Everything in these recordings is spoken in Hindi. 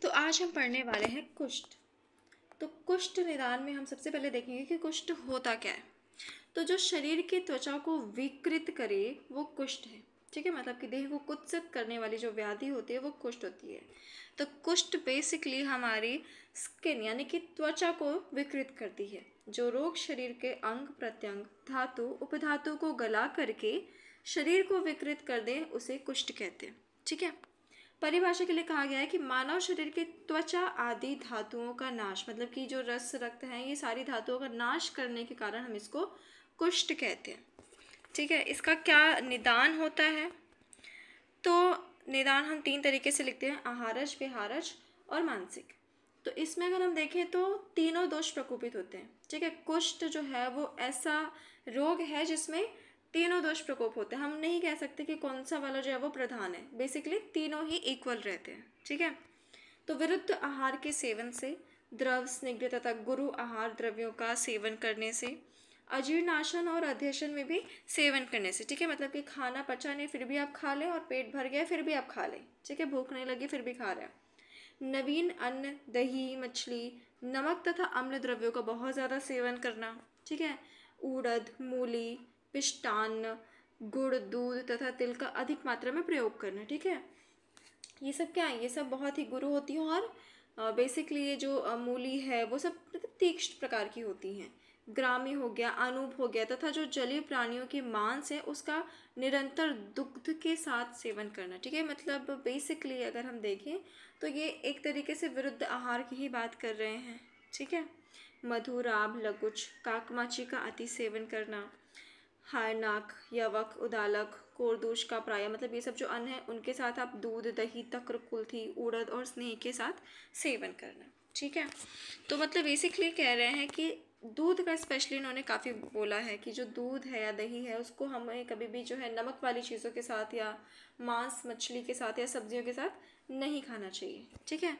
तो आज हम पढ़ने वाले हैं कुष्ठ। तो कुष्ठ निदान में हम सबसे पहले देखेंगे कि कुष्ठ होता क्या है। तो जो शरीर की त्वचा को विकृत करे वो कुष्ठ है। ठीक है, मतलब कि देह को कुत्सित करने वाली जो व्याधि होती है वो कुष्ठ होती है। तो कुष्ठ बेसिकली हमारी स्किन यानी कि त्वचा को विकृत करती है। जो रोग शरीर के अंग प्रत्यंग धातु उपधातु को गला करके शरीर को विकृत कर दे उसे कुष्ठ कहते हैं। ठीक है, परिभाषा के लिए कहा गया है कि मानव शरीर के त्वचा आदि धातुओं का नाश, मतलब कि जो रस रक्त हैं ये सारी धातुओं का नाश करने के कारण हम इसको कुष्ठ कहते हैं। ठीक है, इसका क्या निदान होता है? तो निदान हम 3 तरीके से लिखते हैं, आहारज विहारज और मानसिक। तो इसमें अगर हम देखें तो तीनों दोष प्रकोपित होते हैं। ठीक है, कुष्ठ जो है वो ऐसा रोग है जिसमें तीनों दोष प्रकोप होते हैं। हम नहीं कह सकते कि कौन सा वाला जो है वो प्रधान है, बेसिकली तीनों ही इक्वल रहते हैं। ठीक है, तो विरुद्ध आहार के सेवन से, द्रव स्निग्ध तथा गुरु आहार द्रव्यों का सेवन करने से, अजीर्णाशन और अध्यशन में भी सेवन करने से। ठीक है, मतलब कि खाना पचा नहीं फिर भी आप खा लें और पेट भर गया फिर भी आप खा लें। ठीक है, भूख नहीं लगी फिर भी खा रहे हैं। नवीन अन्न दही मछली नमक तथा अम्ल द्रव्यों का बहुत ज़्यादा सेवन करना। ठीक है, उड़द मूली पिष्टान्न गुड़ दूध तथा तिल का अधिक मात्रा में प्रयोग करना। ठीक है, ये सब क्या है, ये सब बहुत ही गुरु होती हैं और बेसिकली ये जो मूली है वो सब मतलब तीक्ष्ण प्रकार की होती हैं। ग्रामी हो गया अनूप हो गया तथा जो जलीय प्राणियों के मांस है उसका निरंतर दुग्ध के साथ सेवन करना। ठीक है, मतलब बेसिकली अगर हम देखें तो ये एक तरीके से विरुद्ध आहार की ही बात कर रहे हैं। ठीक है, मधु राब लघुच काकमाची का अति सेवन करना, हारनाक यवक उदालक कोरदूष का प्राय, मतलब ये सब जो अन्न है उनके साथ आप दूध दही तक्र कुल्थी उड़द और स्नेह के साथ सेवन करना। ठीक है, तो मतलब बेसिकली कह रहे हैं कि दूध का स्पेशली इन्होंने काफ़ी बोला है कि जो दूध है या दही है उसको हमें कभी भी जो है नमक वाली चीज़ों के साथ या मांस मछली के साथ या सब्जियों के साथ नहीं खाना चाहिए। ठीक है,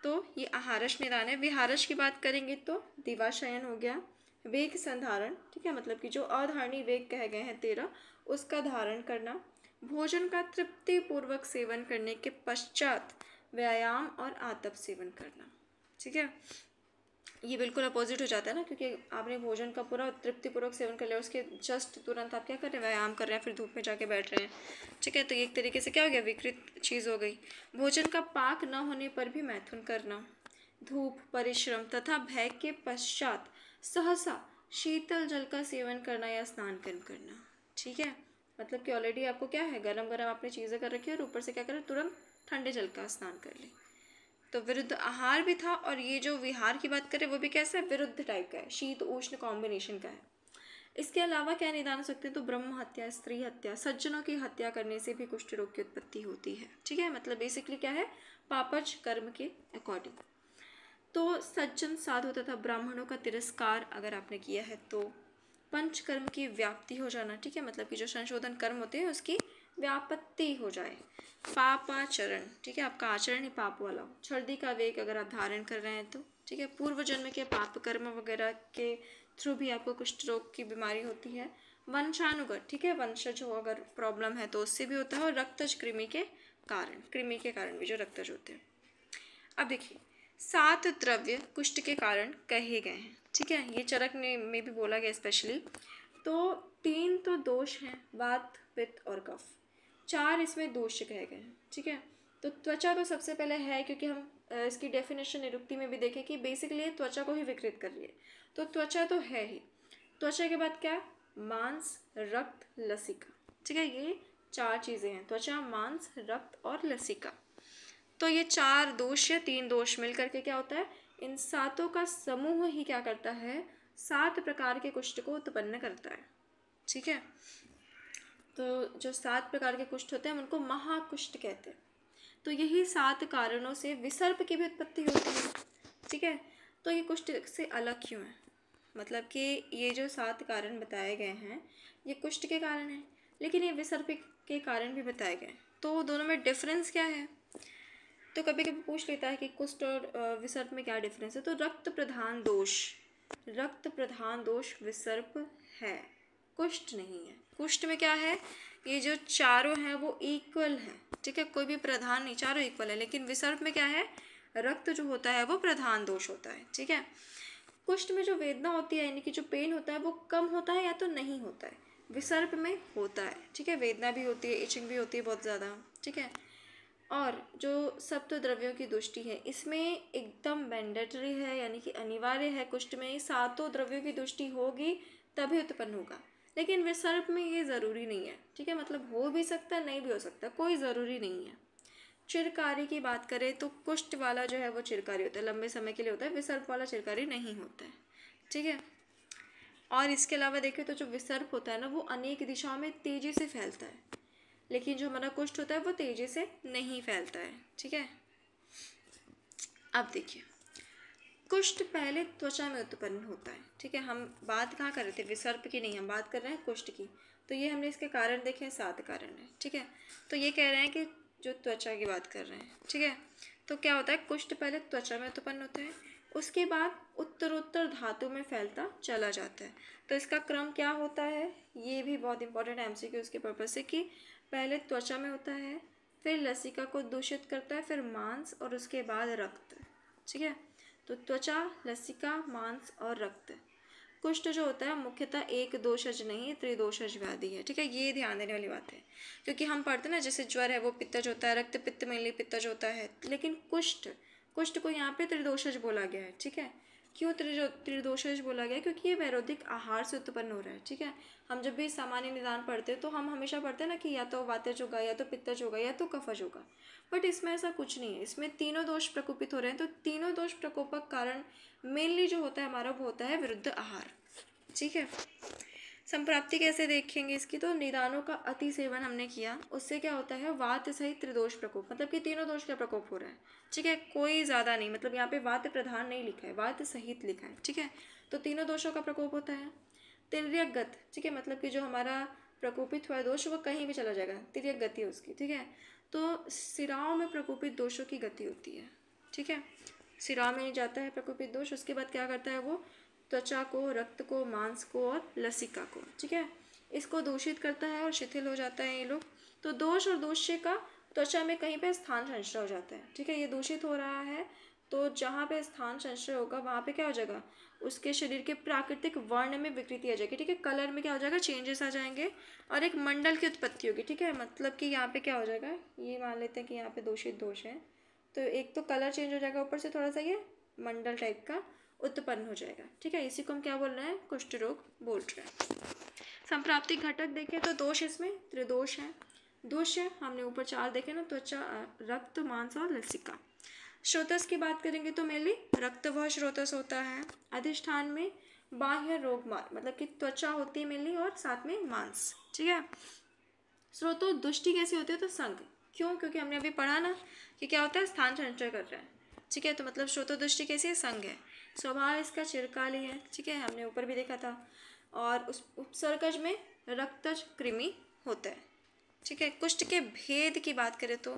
तो ये आहारश निदान है। विहारश की बात करेंगे तो दिवाशयन हो गया, वेग संधारण। ठीक है, मतलब कि जो अधारणी वेग कहे गए हैं 13 उसका धारण करना, भोजन का तृप्तिपूर्वक सेवन करने के पश्चात व्यायाम और आतप सेवन करना। ठीक है, ये बिल्कुल अपोजिट हो जाता है ना, क्योंकि आपने भोजन का पूरा तृप्तिपूर्वक सेवन कर लिया उसके जस्ट तुरंत आप क्या कर रहे हैं, व्यायाम कर रहे हैं, फिर धूप में जाके बैठ रहे हैं। ठीक है, तो ये एक तरीके से क्या हो गया, विकृत चीज़ हो गई। भोजन का पाक न होने पर भी मैथुन करना, धूप परिश्रम तथा भय के पश्चात सहसा शीतल जल का सेवन करना या स्नान करना। ठीक है, मतलब कि ऑलरेडी आपको क्या है, गरम गरम आपने चीज़ें कर रखी है और ऊपर से क्या करें, तुरंत ठंडे जल का स्नान कर ले। तो विरुद्ध आहार भी था और ये जो विहार की बात करें वो भी कैसा है, विरुद्ध टाइप का है, शीत उष्ण कॉम्बिनेशन का है। इसके अलावा क्या निदान हो सकते हैं, तो ब्रह्म हत्या स्त्री हत्या सज्जनों की हत्या करने से भी कुष्ठ रोग की उत्पत्ति होती है। ठीक है, मतलब बेसिकली क्या है, पापज कर्म के अकॉर्डिंग। तो सज्जन साधु तथा ब्राह्मणों का तिरस्कार अगर आपने किया है तो पंचकर्म की व्याप्ति हो जाना। ठीक है, मतलब कि जो संशोधन कर्म होते हैं उसकी व्यापत्ति हो जाए। पापाचरण, ठीक है, आपका आचरण ही पाप वाला हो। छर्दी का वेग अगर आप धारण कर रहे हैं तो। ठीक है, पूर्व जन्म के पाप कर्म वगैरह के थ्रू भी आपको कुष्ठ रोग की बीमारी होती है। वंशानुगत, ठीक है, वंशज हो अगर प्रॉब्लम है तो उससे भी होता है, और रक्तज कृमि के कारण भी जो रक्तज होते हैं। अब देखिए 7 द्रव्य कुष्ठ के कारण कहे गए हैं। ठीक है, ये चरक ने में भी बोला गया स्पेशली। तो 3 तो दोष हैं, वात पित्त और कफ। 4 इसमें दोष कहे गए हैं। ठीक है, तो त्वचा तो सबसे पहले है, क्योंकि हम इसकी डेफिनेशन निरुक्ति में भी देखें कि बेसिकली त्वचा को ही विकृत कर रही है, तो त्वचा तो है ही। त्वचा के बाद क्या, मांस रक्त लसिका। ठीक है, ये 4 चीज़ें हैं, त्वचा मांस रक्त और लसिका। तो ये 4 दोष या 3 दोष मिल करके क्या होता है, इन 7 का समूह ही क्या करता है, 7 प्रकार के कुष्ठ को उत्पन्न करता है। ठीक है, तो जो 7 प्रकार के कुष्ठ होते हैं उनको महाकुष्ठ कहते हैं। तो यही 7 कारणों से विसर्प की भी उत्पत्ति होती है। ठीक है, तो ये कुष्ठ से अलग क्यों है, मतलब कि ये जो 7 कारण बताए गए हैं ये कुष्ठ के कारण हैं, लेकिन ये विसर्प के कारण भी बताए गए हैं। तो दोनों में डिफरेंस क्या है, तो कभी कभी पूछ लेता है कि कुष्ठ और विसर्प में क्या डिफरेंस है। तो रक्त प्रधान दोष विसर्प है, कुष्ठ नहीं है। कुष्ठ में क्या है, ये जो चारों हैं वो इक्वल हैं। ठीक है, कोई भी प्रधान नहीं, चारों इक्वल है। लेकिन विसर्प में क्या है, रक्त जो होता है वो प्रधान दोष होता है। ठीक है, कुष्ठ में जो वेदना होती है यानी कि जो पेन होता है वो कम होता है या तो नहीं होता है, विसर्प में होता है। ठीक है, वेदना भी होती है, इचिंग भी होती है बहुत ज़्यादा। ठीक है, और जो सप्त द्रव्यों की दृष्टि है इसमें एकदम मैंडेटरी है यानी कि अनिवार्य है, कुष्ठ में सातों द्रव्यों की दृष्टि होगी तभी उत्पन्न होगा, लेकिन विसर्प में ये ज़रूरी नहीं है। ठीक है, मतलब हो भी सकता है नहीं भी हो सकता, कोई ज़रूरी नहीं है। चिरकारी की बात करें तो कुष्ठ वाला जो है वो चिरकारी होता है, लंबे समय के लिए होता है, विसर्प वाला चिरकारी नहीं होता है। ठीक है, और इसके अलावा देखें तो जो विसर्प होता है ना वो अनेक दिशाओं में तेजी से फैलता है, लेकिन जो हमारा कुष्ठ होता है वो तेजी से नहीं फैलता है। ठीक है, अब देखिए कुष्ठ पहले त्वचा में उत्पन्न होता है। ठीक है, हम बात कहाँ कर रहे थे, विसर्प की नहीं, हम बात कर रहे हैं कुष्ठ की। तो ये हमने इसके कारण देखे हैं, 7 कारण है। ठीक है, तो ये कह रहे हैं कि जो त्वचा की बात कर रहे हैं। ठीक है, तो क्या होता है, कुष्ठ पहले त्वचा में उत्पन्न होता है, उसके बाद उत्तरोत्तर धातु में फैलता चला जाता है। तो इसका क्रम क्या होता है, ये भी बहुत इंपॉर्टेंट एमसीक्यू उसके पर्पज से, कि पहले त्वचा में होता है, फिर लसिका को दूषित करता है, फिर मांस और उसके बाद रक्त। ठीक है, तो त्वचा, लसिका, मांस और रक्त। कुष्ठ जो होता है मुख्यतः एक दोषज नहीं त्रिदोषज व्याधि है। ठीक है, ये ध्यान देने वाली बात है, क्योंकि हम पढ़ते हैं ना जैसे ज्वर है वो पित्तज होता है, रक्त पित्त मेनली पित्तज होता है, लेकिन कुष्ठ कुष्ठ को यहाँ पे त्रिदोषज बोला गया है। ठीक है, क्यों त्रिदोषज बोला गया, क्योंकि ये वैरोधिक आहार से उत्पन्न हो रहा है। ठीक है, हम जब भी सामान्य निदान पढ़ते हैं तो हम हमेशा पढ़ते हैं ना कि या तो वातज होगा, या तो पित्तज होगा, या तो कफज होगा, बट इसमें ऐसा कुछ नहीं है, इसमें तीनों दोष प्रकोपित हो रहे हैं। तो तीनों दोष प्रकोपक कारण मेनली जो होता है हमारा वो होता है विरुद्ध आहार। ठीक है, संप्राप्ति कैसे देखेंगे इसकी, तो निदानों का अति सेवन हमने किया, उससे क्या होता है, वात सहित त्रिदोष प्रकोप, मतलब कि तीनों दोष का प्रकोप हो रहा है। ठीक है, कोई ज़्यादा नहीं, मतलब यहाँ पे वात प्रधान नहीं लिखा है, वात सहित लिखा है। ठीक है, तो तीनों दोषों का प्रकोप होता है। तिर्यक गत, ठीक है, मतलब कि जो हमारा प्रकोपित हुआ दोष वो कहीं भी चला जाएगा, तिर्यक गति है उसकी। ठीक है, तो सिराओं में प्रकोपित दोषों की गति होती है। ठीक है, सिराओं में जाता है प्रकोपित दोष, उसके बाद क्या करता है वो, त्वचा को, रक्त को, मांस को और लसिका को। ठीक है, इसको दूषित करता है और शिथिल हो जाता है ये लोग। तो दोष और दोष्य का त्वचा में कहीं पे स्थान संचय हो जाता है। ठीक है, ये दूषित हो रहा है तो जहाँ पे स्थान संचय होगा वहाँ पे क्या हो जाएगा, उसके शरीर के प्राकृतिक वर्ण में विकृति आ जाएगी। ठीक है, कलर में क्या हो जाएगा, चेंजेस आ जाएंगे और एक मंडल की उत्पत्ति होगी। ठीक है, मतलब कि यहाँ पे क्या हो जाएगा, ये मान लेते हैं कि यहाँ पे दूषित दोष है, तो एक तो कलर चेंज हो जाएगा, ऊपर से थोड़ा सा ये मंडल टाइप का उत्पन्न हो जाएगा। ठीक है, इसी को हम क्या बोल रहे हैं, कुष्ठ रोग बोल रहे हैं। संप्राप्ति घटक देखें तो दोष इसमें त्रिदोष है। दोष है हमने ऊपर 4 देखे ना, त्वचा, रक्त, मांस और लसिका। स्रोतस की बात करेंगे तो मेनली रक्त व स्रोतस होता है। अधिष्ठान में बाह्य रोग मार्ग, मतलब कि त्वचा होती है मेनली और साथ में मांस। ठीक है, स्रोतों दृष्टि कैसी होती है, तो संघ, क्यों, क्योंकि हमने अभी पढ़ा ना कि क्या होता है, स्थान संचय कर रहा है। ठीक है, तो मतलब स्रोतों दृष्टि कैसी है, संघ है। स्वभाव इसका चिरकाली है। ठीक है, हमने ऊपर भी देखा था। और उस उपसर्गज में रक्तज कृमि होता है। ठीक है, कुष्ठ के भेद की बात करें तो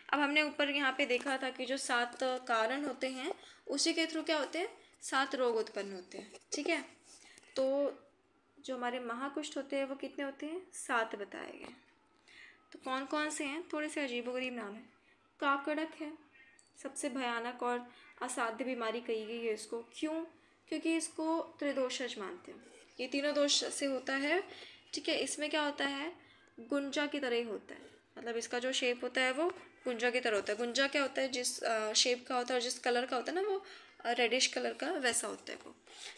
अब हमने ऊपर यहाँ पे देखा था कि जो 7 कारण होते हैं उसी के थ्रू क्या होते हैं, 7 रोग उत्पन्न होते हैं। ठीक है, तो जो हमारे महाकुष्ठ होते हैं वो कितने होते हैं, 7 बताए गए। तो कौन कौन से हैं, थोड़े से अजीबोगरीब नाम है। काकड़क है, सबसे भयानक और असाध्य बीमारी कही गई है इसको, क्यों, क्योंकि इसको त्रिदोषज मानते हैं, ये तीनों दोष से होता है। ठीक है, इसमें क्या होता है, गुंजा की तरह ही होता है, मतलब इसका जो शेप होता है वो गुंजा की तरह होता है। गुंजा क्या होता है, जिस शेप का होता है और जिस कलर का होता है ना वो रेडिश कलर का, वैसा होता है वो।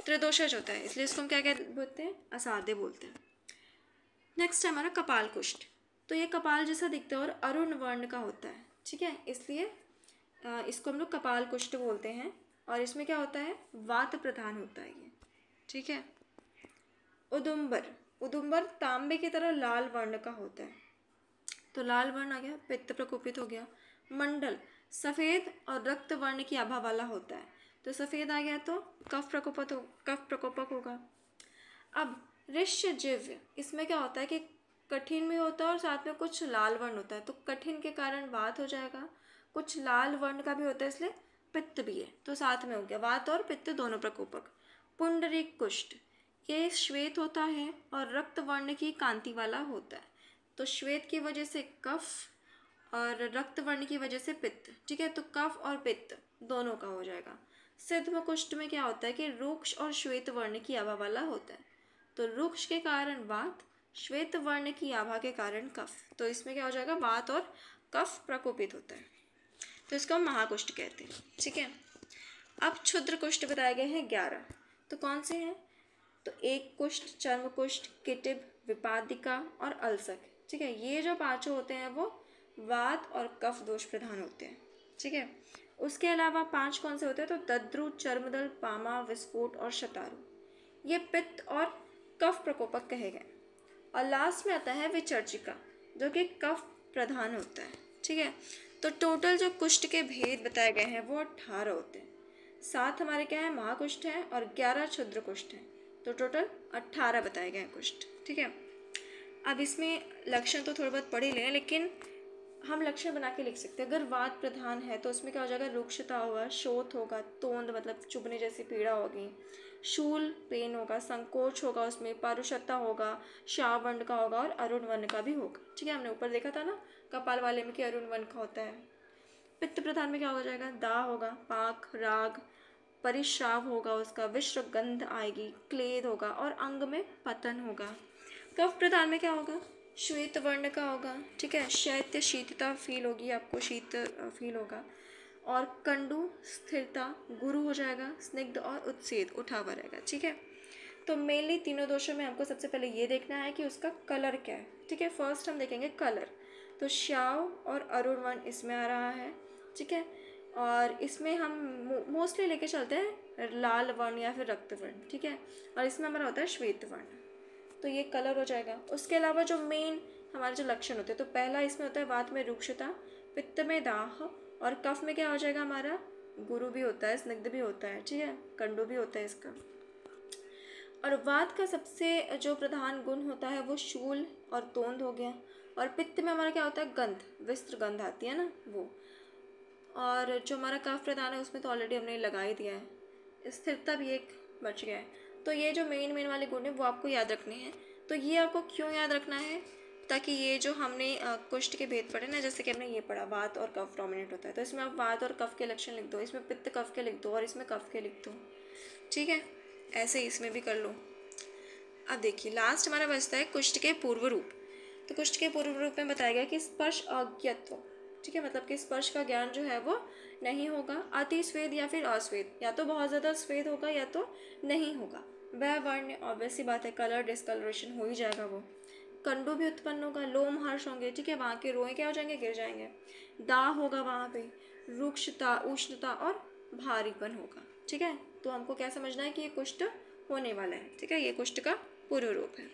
त्रिदोषज होता है, इसलिए इसको हम क्या बोलते हैं, असाध्य बोलते हैं। नेक्स्ट है हमारा कपाल कुष्ठ, तो ये कपाल जैसा दिखता है और अरुण वर्ण का होता है। ठीक है, इसलिए इसको हम लोग कपाल कुष्ठ बोलते हैं। और इसमें क्या होता है, वात प्रधान होता है ये। ठीक है, उदुम्बर, उदुम्बर तांबे की तरह लाल वर्ण का होता है, तो लाल वर्ण आ गया, पित्त प्रकोपित हो गया। मंडल सफ़ेद और रक्त वर्ण की आभा वाला होता है, तो सफ़ेद आ गया तो कफ प्रकोपक होगा। अब ऋष्य जिव्य, इसमें क्या होता है कि कठिन भी होता है और साथ में कुछ लाल वर्ण होता है, तो कठिन के कारण वात हो जाएगा, कुछ लाल वर्ण का भी होता है इसलिए पित्त भी है, तो साथ में हो गया वात और पित्त दोनों प्रकोपक। पुंडरीक कुष्ठ, ये श्वेत होता है और रक्त वर्ण की कांति वाला होता है, तो श्वेत की वजह से कफ और रक्त वर्ण की वजह से पित्त। ठीक है, तो कफ और पित्त दोनों का हो जाएगा। सिद्ध कुष्ठ में क्या होता है कि रुक्ष और श्वेत वर्ण की आभा वाला होता है। तो रुक्ष के कारण वात, श्वेत वर्ण की आभा के कारण कफ। तो इसमें क्या हो जाएगा, वात और कफ प्रकोपित होता है, तो इसको हम महाकुष्ठ कहते हैं। ठीक है, अब क्षुद्र कुष्ठ बताए गए हैं 11। तो कौन से हैं, तो एक कुष्ठ, चर्म कुष्ठ, किटिब, विपादिका और अल्सक। ठीक है, ये जो पांचों होते हैं वो वात और कफ दोष प्रधान होते हैं। ठीक है, उसके अलावा 5 कौन से होते हैं, तो दद्रु, चर्मदल, पामा, विस्फोट और शतारु, ये पित्त और कफ प्रकोपक कहे गए। और लास्ट में आता है विचर्चिका, जो कि कफ प्रधान होता है। ठीक है, तो टोटल जो कुष्ठ के भेद बताए गए हैं वो 18 होते हैं। 7 हमारे क्या है, महाकुष्ठ हैं, और 11 क्षुद्र कुष्ठ हैं। तो टोटल 18 बताए गए हैं कुष्ठ। ठीक है, अब इसमें लक्षण तो थोड़े बहुत पढ़ ही लें, लेकिन हम लक्षण बना के लिख सकते हैं। अगर वात प्रधान है तो उसमें क्या हो जाएगा, रुक्षता होगा, शोथ होगा, तोंद मतलब चुभने जैसी पीड़ा होगी, शूल पेन होगा, संकोच होगा, उसमें पारुषता होगा, श्याव वर्ण का होगा और अरुण वर्ण का भी होगा। ठीक है, हमने ऊपर देखा था ना कपाल वाले में कि अरुण वर्ण का होता है। पित्त प्रधान में क्या हो जाएगा, दाह होगा, पाक, राग, परिश्राव होगा, उसका विश्र गंध आएगी, क्लेद होगा और अंग में पतन होगा। कफ प्रधान में क्या होगा, श्वेत वर्ण का होगा। ठीक है, शैत्य शीतता फील होगी, आपको शीत फील होगा, और कंडू स्थिरता, गुरु हो जाएगा, स्निग्ध और उत्सेद उठा हुआ रहेगा। ठीक है, तो मेनली तीनों दोषों में हमको सबसे पहले ये देखना है कि उसका कलर क्या है। ठीक है, फर्स्ट हम देखेंगे कलर, तो श्याव और अरुण वर्ण इसमें आ रहा है। ठीक है, और इसमें हम मोस्टली लेके चलते हैं लाल वर्ण या फिर रक्त वर्ण। ठीक है, और इसमें हमारा होता है श्वेत वर्ण, तो ये कलर हो जाएगा। उसके अलावा जो मेन हमारे जो लक्षण होते हैं, तो पहला इसमें होता है वात में रुक्षता, पित्त में दाह, और कफ में क्या हो जाएगा हमारा, गुरु भी होता है, स्निग्ध भी होता है। ठीक है, कंडू भी होता है इसका। और वात का सबसे जो प्रधान गुण होता है वो शूल और तोंद हो गया, और पित्त में हमारा क्या होता है, गंध, विस्त्र गंध आती है ना वो। और जो हमारा कफ प्रधान है उसमें तो ऑलरेडी हमने लगा ही दिया है, स्थिरता भी एक बच गया है। तो ये जो मेन वाले गुण है वो आपको याद रखने हैं। तो ये आपको क्यों याद रखना है, ताकि ये जो हमने कुष्ठ के भेद पढ़े ना, जैसे कि हमने ये पढ़ा वात और कफ डोमिनेट होता है, तो इसमें आप वात और कफ के लक्षण लिख दो, इसमें पित्त कफ के लिख दो और इसमें कफ के लिख दो। ठीक है, ऐसे ही इसमें भी कर लो। अब देखिए लास्ट हमारा बचता है कुष्ठ के पूर्व रूप। तो कुष्ठ के पूर्व रूप में बताया गया कि स्पर्श अज्ञत्व। ठीक है, मतलब कि स्पर्श का ज्ञान जो है वो नहीं होगा, अति स्वेद या फिर अस्वेद, या तो बहुत ज़्यादा स्वेद होगा या तो नहीं होगा। वह वर्ण ऑब्वियस सी बात है, कलर डिस्कलरेशन हो ही जाएगा वो। कंडू भी उत्पन्न होगा, लोम हर्ष होंगे। ठीक है, वहाँ के रोए क्या हो जाएंगे, गिर जाएंगे। दाह होगा वहाँ पे, रुक्षता, उष्णता और भारीपन होगा। ठीक है, तो हमको क्या समझना है कि ये कुष्ठ होने वाला है। ठीक है, ये कुष्ठ का पूर्व रूप है।